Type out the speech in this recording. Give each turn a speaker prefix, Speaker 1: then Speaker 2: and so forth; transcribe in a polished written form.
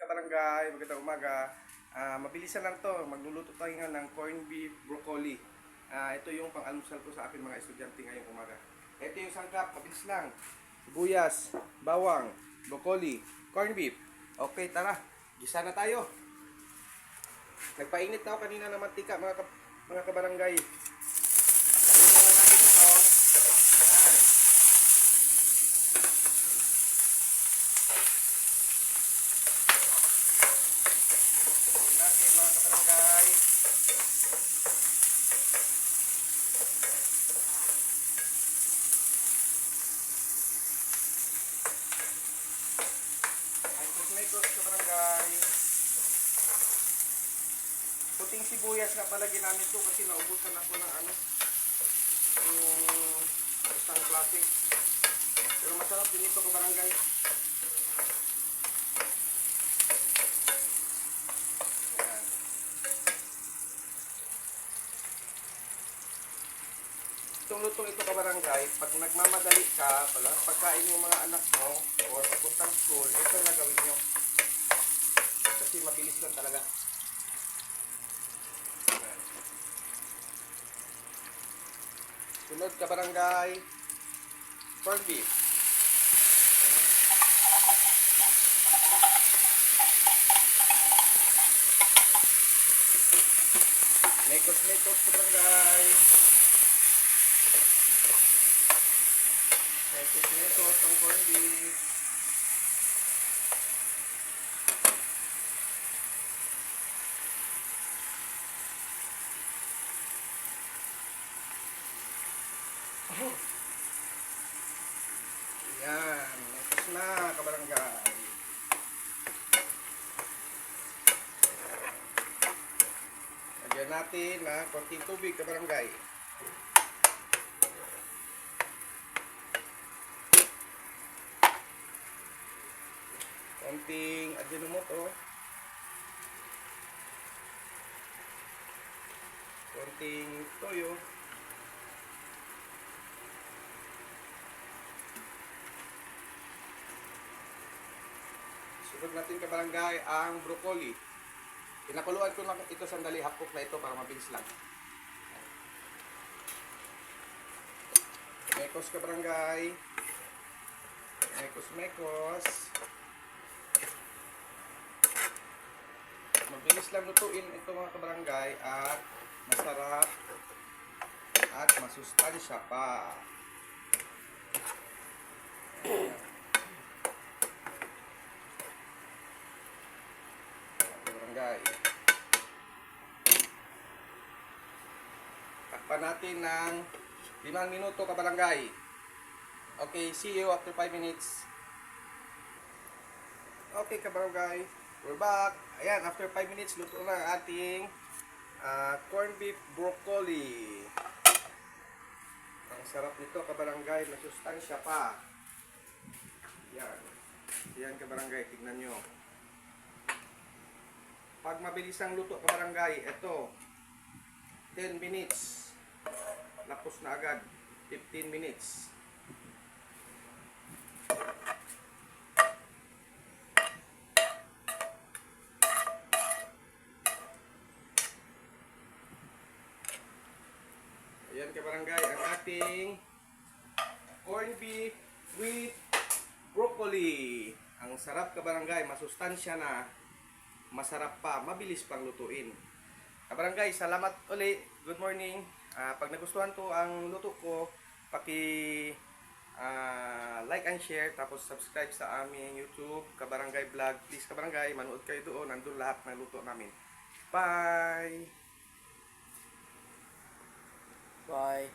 Speaker 1: kabarangay, magandang umaga. Mabilisan lang to, magluluto tayo nga ng corned beef broccoli. Ito yung pang-almusal ko sa akin mga estudyante ngayong umaga. Ito yung sangkap, mabilis lang. Sibuyas, bawang, broccoli, corned beef. Okay, tara, gisa na tayo. Nagpainit na ako kanina ng mantika mga kabarangay. Saluhin na lang natin ito. Yan. Natin mga kabarangay. Kusmekos kabarangay. Puting sibuyas nga pala ginamit ko kasi naubusan ako ng yung isang klase. Pero masarap din ito kabarangay. Itong lutong ito kabarangay, pag nagmamadali ka, pagkain yung mga anak mo o papuntang school, ito na gawin nyo. Kasi mabilis lang talaga. Sunod kabarangay, corned beef. Mekos kabarangay. Mekos ang corned beef. Yan, mekos na kabarangay. Lagyan natin na konting tubig kabarangay. Konting ajinomoto. Konting toyo. Sunod natin kabarangay ang broccoli. Pinakuluan ko lang ito sandali, hapok na ito para mabilis lang. Mekos kabarangay. Mekos. Mabilis lang lutuin ito mga kabarangay at masarap at masustansya pa. Kabarangay. Takpan natin ng 5 minuto kabarangay. Okay, see you after 5 minutes. Okay kabarangay, we're back. Ayan, after 5 minutes, luto na ang ating corned beef broccoli. Ang sarap nito kabarangay, masustansya pa. Yan. Yan kabarangay, tignan nyo. Pag mabilis ang luto kabarangay, ito 10 minutes. Lapos na agad. 15 minutes. Ayan kabarangay, ang ating corned beef with broccoli. Ang sarap kabarangay, masustansya na, masarap pa, mabilis pang lutuin. Kabarangay, salamat uli. Good morning. Pag nagustuhan ko ang luto ko, like and share, tapos subscribe sa aming YouTube Kabarangay Vlog. Please kabarangay, manood kayo doon, nandun lahat ng luto namin. Bye!
Speaker 2: Bye.